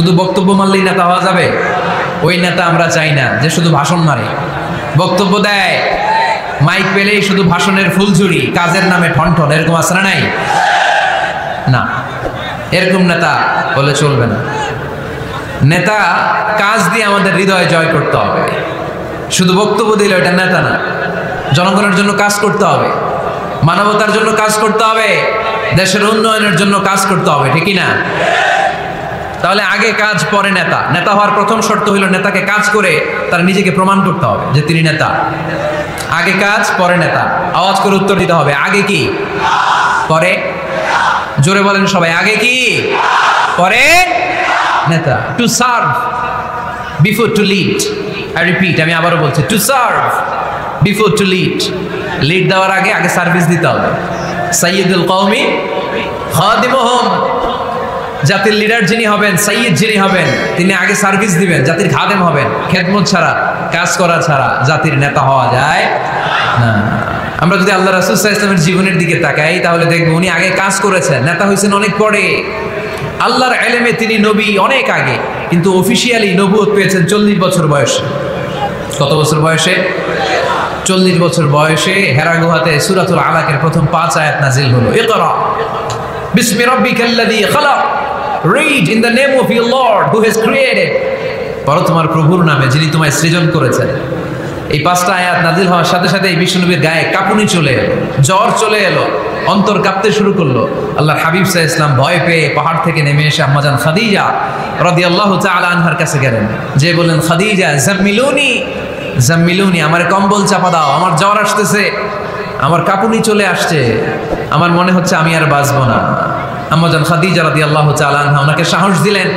শুধু বক্তব্য মারলেই নেতা হওয়া যাবে? ওই নেতা আমরা চাই না যে শুধু ভাষণ মারে, বক্তব্য দেয়, মাইক পেলেই শুধু ভাষণের ফুলঝুরি, কাজের নামে ঠনঠন, এরকম আছে না নাই? না, এরকম নেতা বলে চলবে না। নেতা কাজ দিয়ে আমাদের হৃদয় জয় করতে হবে। শুধু বক্তব্য দিলে ওটা নেতা না। জনগণের জন্য কাজ করতে হবে, মানবতার জন্য কাজ করতে হবে, দেশের উন্নয়নের জন্য কাজ করতে হবে, ঠিকই না? তাহলে আগে কাজ পরে নেতা। নেতা হওয়ার প্রথম শর্ত হলো নেতাকে কাজ করে তার নিজেকে প্রমাণ করতে হবে যে তিনি নেতা। আগে কাজ পরে নেতা। আওয়াজ করে উত্তর দিতে হবে, আগে কি পরে? জোরে বলেন সবাই, আগে কি পরে নেতা। To serve before to lead. I repeat, আমি আবারও বলছি, to serve before to lead. Lead দেওয়ার আগে আগে সার্ভিস দিতে হবে। সাইয়্যিদুল কওমি খাদিমুহুম। জাতির লিডার যিনি হবেন, সাইয়্যিদ যিনি হবেন, তিনি আগে সার্ভিস দিবেন, জাতির খাদেম হবেন। খেদমত ছাড়া, কাজ করা ছাড়া জাতির নেতা হওয়া যায় না। আমরা যদি আল্লাহ রাসূল সাল্লাল্লাহু আলাইহি ওয়াসাল্লামের জীবনের দিকে তাকাই তাহলে দেখবো উনি আগে কাজ করেছেন, নেতা হয়েছেন অনেক পরে। আল্লাহর ইলমে তিনি নবী অনেক আগে, কিন্তু অফিশিয়ালি নবুয়ত পেয়েছেন 40 বছর বয়সে। কত বছর বয়সে? 40 বছর বয়সে হেরা গুহাতে সূরাতুল আলাকের প্রথম 5 আয়াত নাজিল হলো। ইকরা বিসমি রাব্বিকাল্লাযী খালাক, read in the name of your lord who has created. পড়ো তোমার প্রভুর নামে যিনি তোমায় সৃজন করেছেন। এই 5টা আয়াত নাজিল হওয়ার সাথে সাথে এই বিশ্বনবীর গায়ে কাঁপুনি চলে এলো, জ্বর চলে এলো, অন্তর কাঁপতে শুরু করলো। আল্লাহর হাবিব সাল্লাল্লাহু আলাইহি ওয়াসাল্লাম ভয় পেয়ে পাহাড় থেকে নেমে এসে আম্মাজান খাদিজা রাদিয়াল্লাহু তাআলা আনহার কাছে গেলেন, যে বললেন, খাদিজা জাম্মিলুনি জাম্মিলুনি, আমার কম্বল চাপা দাও, আমার জ্বর আসতেছে, আমার কাঁপুনি চলে আসছে, আমার মনে হচ্ছে আমি আর বাঁচবো না। আম্মাজান খাদিজা রাদিয়াল্লাহু তাআলা আনহা ওনাকে সাহস দিলেন,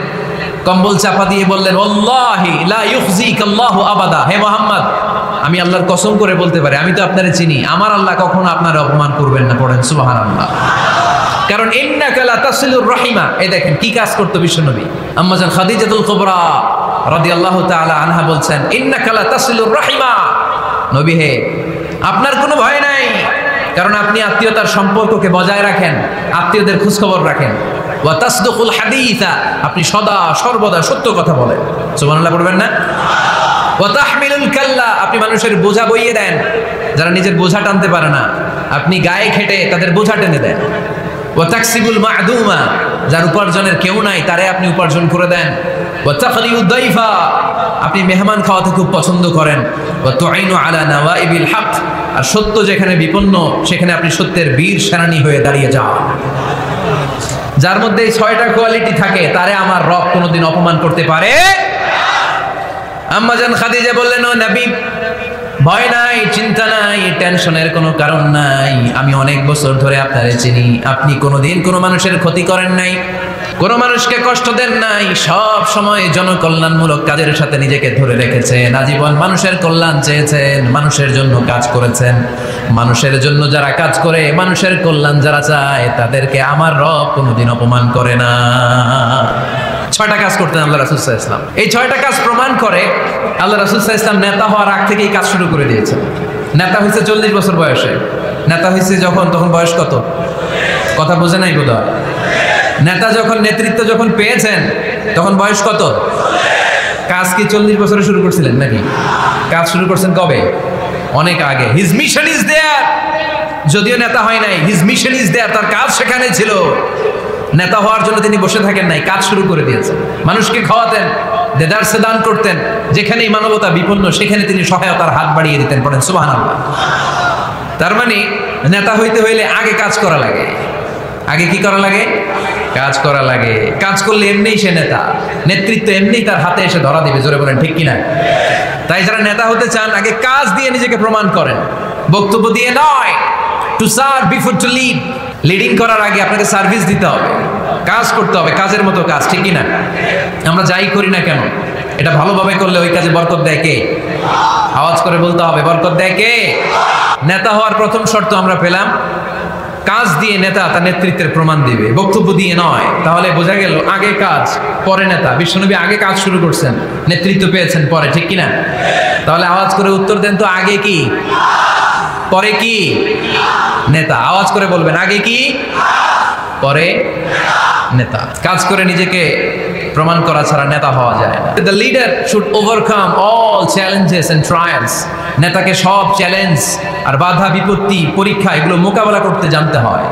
কম্বল চাপা দিয়ে বললেন, ওয়াল্লাহি লা ইউখজিকাল্লাহু আবাদা। হে মুহাম্মদ, আমি আল্লাহর কসম করে বলতে পারি, আমি তো আপনারে চিনি, আমার আল্লাহ কখনো আপনার অপমান করবেন না। পড়েন সুবহানাল্লাহ। কারণ ইন্নাকা লা তাসিলুর রাহিমা। এই দেখেন কি কাজ করতে বিশ্বনবী। আম্মাজান খাদিজাতুল কুবরা রাদিয়াল্লাহু তাআলা আনহা বলছেন, ইন্নাকা লা তাসিলুর রাহিমা। নবী হে, আপনার কোনো ভয় নাই, কারণ আপনি আত্মীয়তার সম্পর্ককে বজায় রাখেন, আত্মীয়দের খোঁজ খবর রাখেন। ওয়া তাসদুকুল হাদিসা, আপনি সদা সর্বদা সত্য কথা বলেন। সুবহানাল্লাহ পড়বেন না? ওয়া তাহমিলুল কাল্লা, আপনি মানুষের বোঝা বইয়ে দেন, যারা নিজের বোঝা টানতে পারে না আপনি গায়ে খেটে তাদের বোঝা টেনে দেন। ওয়া তাকসিবুল মা'দুমা, যার উপার্জনের কেউ নাই তারে আপনি উপার্জন করে দেন। ওয়া তাকরিউদ দাইফা, আপনি মেহমান খাওয়াতে খুব পছন্দ করেন। ওয়া তুইনু আলা নাওয়াইবিল হক, আর সত্য যেখানে বিপন্ন সেখানে আপনি সত্যের বীর সেনানী হয়ে দাঁড়িয়ে যান। যার মধ্যে এই 6টা কোয়ালিটি থাকে তারে আমার রব কোনোদিন অপমান করতে পারে। আম্মাজান খাদিজা বললেন, ও নবী, ভয় নাই, চিন্তা নাই, টেনশনের কোনো কারণ নাই, আমি অনেক বছর ধরে আপনারে চিনি, আপনি কোনোদিন কোনো মানুষের ক্ষতি করেন নাই, কোনো মানুষকে কষ্ট দেন নাই, সব সময় জনকল্যাণমূলক কাজের সাথে নিজেকে ধরে রেখেছেন, আজীবন মানুষের কল্যাণ চেয়েছেন, মানুষের জন্য কাজ করেছেন। মানুষের জন্য যারা কাজ করে, মানুষের কল্যাণ যারা চায়, তাদেরকে আমার রব কোনোদিন অপমান করে না। 6টা কাজ করতেন আল্লাহ রাসূল সাল্লাল্লাহু আলাইহি ওয়াসাল্লাম। এই 6টা কাজ প্রমাণ করে আল্লাহ রাসূল সাল্লাল্লাহু আলাইহি ওয়াসাল্লাম নেতা হওয়ার আগ থেকেই কাজ শুরু করে দিয়েছেন। নেতা হয়েছে 40 বছর বয়সে। নেতা হয়েছে যখন, তখন বয়স কত? কথা বোঝে নাই বোধহয়। নেতা যখন, নেতৃত্ব যখন পেয়েছেন তখন বয়স কত? কাজ কি 40 বছরে শুরু করছিলেন নাকি? কাজ শুরু করছেন কবে? অনেক আগে। His mission is there. যদিও নেতা হয় নাই, হিজ মিশন ইজ দেয়ার, তার কাজ সেখানে ছিল। নেতা হওয়ার জন্য তিনি বসে থাকেন নাই, কাজ শুরু করে দিয়েছেন। মানুষকে খাওয়াতেন, দেদারসে দান করতেন, যেখানেই মানবতা বিপন্ন সেখানে তিনি সহায়তার হাত বাড়িয়ে দিতেন। পড়েন সুবহানাল্লাহ। তার মানে নেতা হইতে হইলে আগে কাজ করা লাগে। আগে কি করা লাগে? কাজ করা লাগে। কাজ করলে এমনিই সে নেতা, নেতৃত্ব এমনিই তার হাতে এসে ধরা দিবে। জোরে বলেন ঠিক কিনা? তাই যারা নেতা হতে চান আগে কাজ দিয়ে নিজেকে প্রমাণ করেন, বক্তব্য দিয়ে নয়। To serve before to lead. Leading করার আগে আপনাকে সার্ভিস দিতে হবে, কাজ করতে হবে, কাজের মতো কাজ, ঠিক কিনা? আমরা যাই করি না কেন এটা ভালোভাবে করলে ওই কাজে বরকত দেয় কে? আওয়াজ করে বলতে হবে, বরকত দেয় কে? নেতা হওয়ার প্রথম শর্ত আমরা পেলাম, কাজ দিয়ে নেতা তার নেতৃত্বের প্রমাণ দিবে, বক্তব্য দিয়ে নয়। তাহলে বোঝা গেল আগে কাজ পরে নেতা। বিশ্বনবী আগে কাজ শুরু করছেন, নেতৃত্ব পেয়েছেন পরে, ঠিক কিনা? তাহলে আওয়াজ করে উত্তর দেন তো, আগে কি পরে কি? নেতা। আওয়াজ করে বলবেন, আগে কি পরে নেতা। কাজ করে নিজেকে প্রমাণ করা ছাড়া নেতা হওয়া যায় না। The leader should overcome all challenges and trials. নেতাকে সব চ্যালেঞ্জ আর বাধা বিপত্তি পরীক্ষা এগুলো মোকাবেলা করতে জানতে হয়।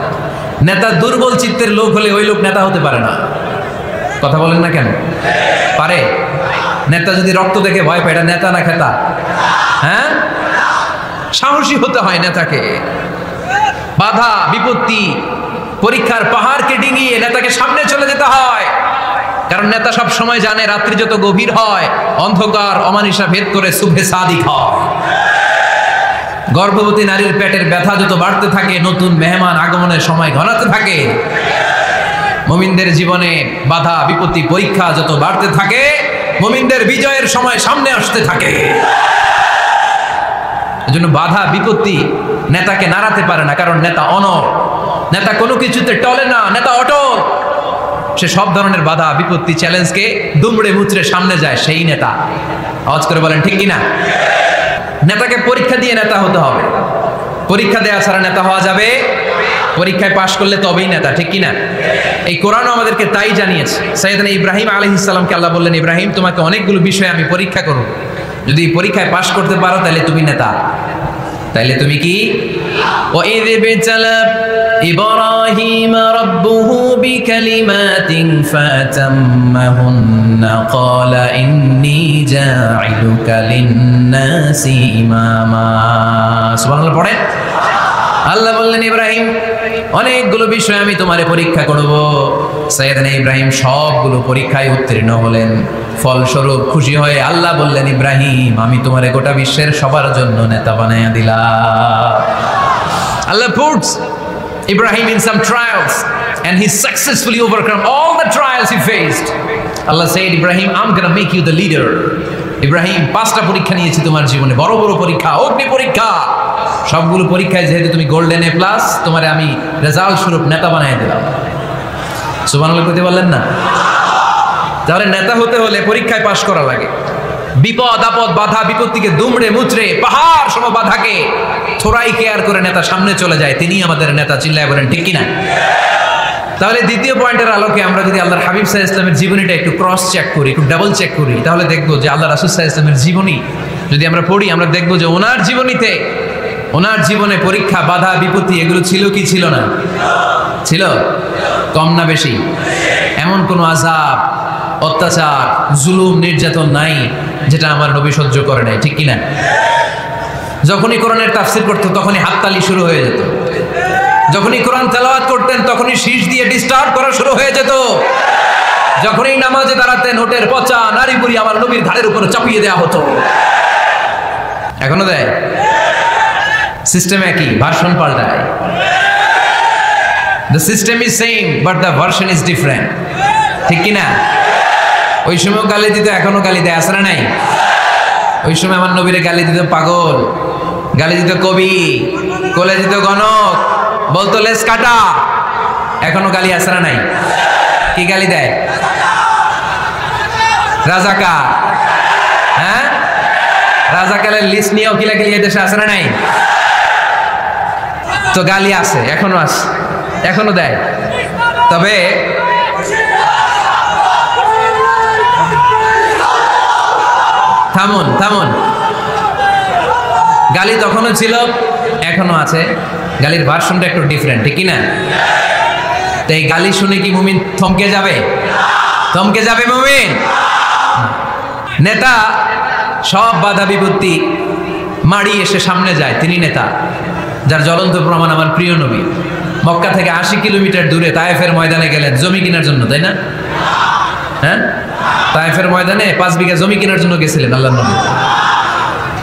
নেতা দুর্বল চিত্তের লোক হলে ওই লোক নেতা হতে পারে না। কথা বলেন না কেন? পারে? নেতা যদি রক্ত দেখে ভয় পায়, এটা নেতা না খেতা? হ্যাঁ, সাহসী হতে হয় নেতাকে। বাধা বিপত্তি পরীক্ষার পাহাড়কে ডিঙিয়ে নেতাকে সামনে চলে যেতে হয়, কারণ নেতা সব সময় জানে রাত্রি যত গভীর হয় অন্ধকার অমানিসা ভেদ করে সুবহে সাদিক হয়। গর্ভবতী নারীর পেটের ব্যথা যত বাড়তে থাকে নতুন মেহমান আগমনের সময় ঘনাতে থাকে। মুমিনদের জীবনে বাধা বিপত্তি পরীক্ষা যত বাড়তে থাকে মুমিনদের বিজয়ের সময় সামনে আসতে থাকে। এজন্য বাধা বিপত্তি নেতাকে নাড়াতে পারে না, কারণ নেতা অনড়, নেতা কোনো কিছুতে টলে না, নেতা অটল। সে সব ধরনের বাধা বিপত্তি চ্যালেঞ্জকে দুমড়ে মুচড়ে সামনে যায়, সেই নেতা। আওয়াজ করে বলেন ঠিক কিনা? নেতাকে পরীক্ষা দিয়ে নেতা হতে হবে। পরীক্ষা দেওয়া ছাড়া নেতা হওয়া যাবে? পরীক্ষায় পাশ করলে তবেই নেতা, ঠিক কিনা? এই কোরআন আমাদেরকে তাই জানিয়েছে। সাইয়েদনা ইব্রাহিম আলাইহিস সালামকে আল্লাহ বললেন, ইব্রাহিম তোমাকে অনেকগুলো বিষয় আমি পরীক্ষা করব, যদি পরীক্ষায় পাশ করতে পারো তাহলে তুমি নেতা। তাইলে তুমি কি? وَإِذِ ابْتَلَى إِبْرَاهِيمَ رَبُّهُ بِكَلِمَاتٍ فَأَتَمَّهُنَّ قَالَ إِنِّي جَاعِلُكَ لِلنَّاسِ إِمَامًا। সুবহানাল্লাহ পড়েন। আল্লাহ বললেন, ইব্রাহিম অনেকগুলো বিষয় আমি তোমারে পরীক্ষা করব। সাইয়েদনা ইব্রাহিম সবগুলো পরীক্ষায় উত্তীর্ণ হলেন। ফলস্বরূপ খুশি হয়ে আল্লাহ বললেন, ইব্রাহিম আমি তোমারে গোটা বিশ্বের সবার জন্য নেতা বানাইয়া দিলাম। Allah puts Ibrahim in some trials and he successfully overcome all the trials he faced. Allah said, Ibrahim, I'm gonna make you the leader. Ibrahim 5টা পরীক্ষা নিয়েছি তোমার জীবনে, বড় বড় পরীক্ষা, অগ্নি পরীক্ষা। সবগুলো পরীক্ষায় যেহেতু তুমি গোল্ডেন এ প্লাস, তোমারে আমি রেজাল্ট স্বরূপ নেতা বানাই দিলাম। সুবহানাল্লাহ কইতে বললেন না? তাহলে নেতা হতে হলে পরীক্ষায় পাশ করা লাগে। বিপদ আপদ বাধা বিপত্তিকে দুমড়ে মুচড়ে পাহাড় সম বাধাকে থোড়াই কেয়ার করে নেতা সামনে চলে যায়, তিনি আমাদের নেতা। চিল্লায় বলেন ঠিক কিনা? তাহলে দ্বিতীয় পয়েন্টের আলোকে আমরা যদি আল্লাহর হাবিব সাল্লাল্লাহু আলাইহি ওয়াসাল্লামের জীবনীটা একটু ক্রস চেক করি, একটু ডাবল চেক করি, তাহলে দেখবো যে আল্লাহ রাসূল সাল্লাল্লাহু আলাইহি ওয়াসাল্লামের জীবনী যদি আমরা পড়ি, আমরা দেখবো যে ওনার জীবনীতে, ওনার জীবনে পরীক্ষা বাধা বিপত্তি এগুলো ছিল কি ছিল না? ছিল। কম না বেশি? এমন কোনো আযাব অত্যাচার জুলুম নির্যাতন নাই যেটা আমার নবী সহ্য করে নাই, ঠিক কিনা? যখনই কোরআনের তাফসীর করতো তখনই হাততালি শুরু হয়ে যেত, যখনই কোরআন তেলাওয়াত করতেন তখনই শীষ দিয়ে ডিস্টার্ব করা শুরু হয়ে যেত, যখনই নামাজে দাঁড়াতেন নোটের পচা নারী বুড়ি আমার নবীর ঘাড়ের উপরে চাপিয়ে দেওয়া হতো। এখনো দেয়? সিস্টেম একই, ভার্সন পাল্টায়। The system is same but the version is different, ঠিক কিনা? ওই সময় গালি দিত, এখনো গালি দেয়, আছে না নাই? ওই সময় আমার নবীরে গালি দিত পাগল, গালি দিত কবি, কোলে দিত গণক, বলতো লেস কাটা। এখনো গালি আছে না নাই? কি গালি দেয়? রাজাকার। হ্যাঁ, রাজাকারের লিস্ট নিয়েও কিলাকিলি এই দেশে আছে না নাই? তো গালি আছে, এখনো আছে, এখনো দেয়। তবে থামুন থামুন, গালি তখনও ছিল এখনো আছে, গালির ভার্সনটা একটু ডিফারেন্ট, ঠিক কিনা? তো এই গালি শুনে কি মুমিন থমকে যাবে? থমকে যাবে মুমিন? নেতা সব বাধা বিপত্তি মাড়ি এসে সামনে যায়, তিনি নেতা। যার জ্বলন্ত প্রমাণ আমার প্রিয় নবী মক্কা থেকে 80 কিলোমিটার দূরে তায়েফের ময়দানে গেলেন জমি কেনার জন্য, তাই না? হ্যাঁ, তায়েফের ময়দানে 5 বিঘা জমি কেনার জন্য গেছিলেন আল্লাহর নবী।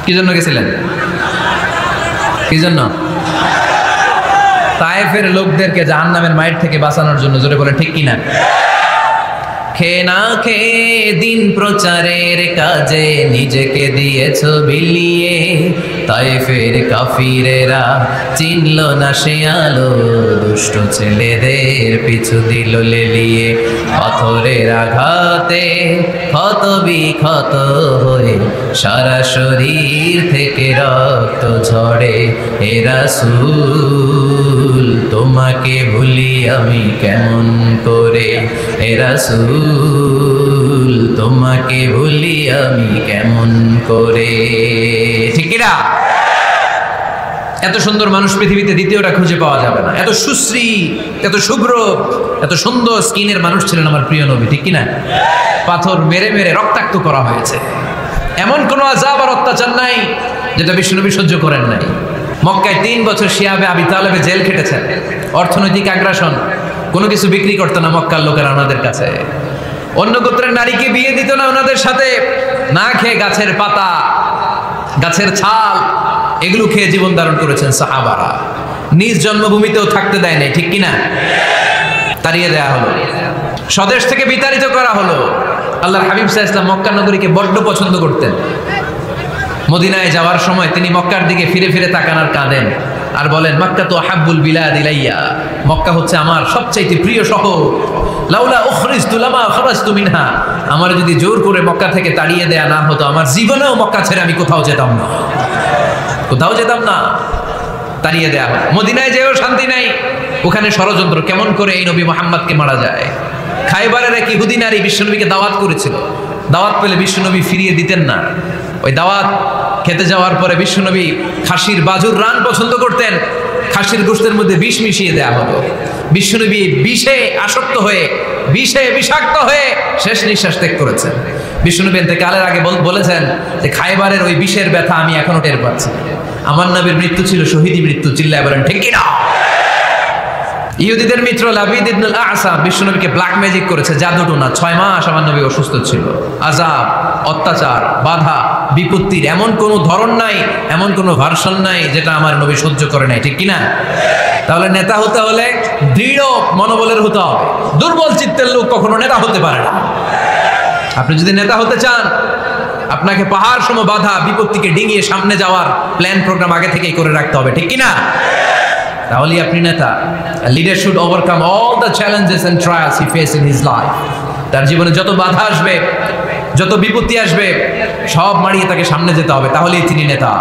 কি জন্য গেছিলেন? কি জন্য? তায়েফের লোকদেরকে জাহান্নামের মাইর থেকে বাঁচানোর জন্য। জোরে বলে ঠিক কিনা? খেয়ে না খেয়ে দিন প্রচারের কাজে নিজেকে দিয়েছ বিলিয়ে, তায়েফের কাফিরেরা চিনল না সে আলো, দুষ্ট ছেলেদের পিছু দিল লেলিয়ে। পাথরের আঘাতে ক্ষত বিক্ষত হয়ে সারা শরীর থেকে রক্ত ঝরে। হে রাসূল তোমাকে ভুলি আমি কেমন করে, হে রাসূল রাসূল তোমাকে ভুলি আমি কেমন করে। ঠিক কি না? এত সুন্দর মানুষ পৃথিবীতে দ্বিতীয়টা খুঁজে পাওয়া যাবে না। এত সুশ্রী, এত শুভ্র, এত সুন্দর স্কিনের মানুষ ছিলেন আমার প্রিয় নবী। ঠিক কি না? পাথর মেরে মেরে রক্তাক্ত করা হয়েছে, এমন কোনো আযাব আর অত্যাচার নাই যেটা বিশ্বনবী সহ্য করেন নাই। মক্কায় 3 বছর শিয়াবে আবি তালেবে জেল খেটেছেন, অর্থনৈতিক আগ্রাসন, কোনো কিছু বিক্রি করতো না মক্কার লোকেরা ওনাদের কাছে। অন্য গোত্রের নারীকে বিয়ে দিত না ওনাদের সাথে, না খেয়ে গাছের পাতা, গাছের ছাল এগুলো খেয়ে জীবন ধারণ করেছেন সাহাবারা। নিজ জন্মভূমিতেও থাকতে দেয় নাই। ঠিক কিনা? তাড়িয়ে দেয়া হলো, স্বদেশ থেকে বিতাড়িত করা হলো। আল্লাহর হাবিব সাল্লাল্লাহু আলাইহি ওয়াসাল্লাম মক্কা নগরীকে বড্ড পছন্দ করতেন। মদিনায় যাওয়ার সময় তিনি মক্কার দিকে ফিরে ফিরে তাকান আর কাঁদেন আর বলেন, মক্কা তো আহাব্বুল বিলাদ ইলাইয়া, মক্কা হচ্ছে আমার সবচাইতে প্রিয় শহর। লাউলা উখরিজতু লামা খরাজতু মিনহা, আমার যদি জোর করে মক্কা থেকে তাড়িয়ে দেয়া না হতো, আমার জীবনেও মক্কা ছেড়ে আমি কোথাও যেতাম না, কোথাও যেতাম না। তাড়িয়ে দেয়া হয়। মদিনায় যেও শান্তি নাই, ওখানে ষড়যন্ত্র কেমন করে এই নবী মুহাম্মদকে মারা যায়। খাইবারের এক ইহুদি নারী বিশ্বনবীকে দাওয়াত করেছিল, দাওয়াত পেলে বিশ্বনবী ফিরিয়ে দিতেন না। ওই দাওয়াত খেতে যাওয়ার পরে বিশ্বনবী খাসির বাজুর রান পছন্দ করতেন, খাসির গোশতের মধ্যে বিষ মিশিয়ে দেয়া হলো। বিশ্বনবী বিষে আসক্ত হয়ে, বিষে বিষাক্ত হয়ে শেষ নিঃশ্বাস ত্যাগ করেছেন। বিশ্বনবী ইন্তেকালের আগে বলেছেন যে খাইবারের ওই বিষের ব্যথা আমি এখনো টের পাচ্ছি। আমার নবীর মৃত্যু ছিল শহীদি মৃত্যু, চিল্লায় বলেন ঠিক কি না? ইহুদিদের মিত্র লাবিদ ইবনুল আ'সা বিশ্বনবীকে ব্ল্যাক ম্যাজিক করেছে, জাদুটোনা। 6 মাস আমার নবী অসুস্থ ছিল। আযাব, অত্যাচার, বাধা, বিপত্তির এমন কোনো ধরন নাই, এমন কোনো ভার্সন নাই যেটা আমার নবী সহ্য করে নাই। ঠিক কিনা? তাহলে নেতা হতে হলে দৃঢ় মনোবলের হতে হবে। দুর্বল চিত্তের লোক কখনো নেতা হতে পারে না। আপনি যদি নেতা হতে চান, আপনাকে পাহাড় সম বাধা বিপত্তিকে ডিঙিয়ে সামনে যাওয়ার প্ল্যান প্রোগ্রাম আগে থেকেই করে রাখতে হবে। ঠিক কিনা? তাহলেই আপনি নেতা। A leader should overcome all the challenges and trials he faced in his life. তার জীবনে যত বাধা আসবে, যত বিপত্তি আসবে, সব মারিয়ে তাকে সামনে যেতে হবে, তাহলেই তিনি নেতা।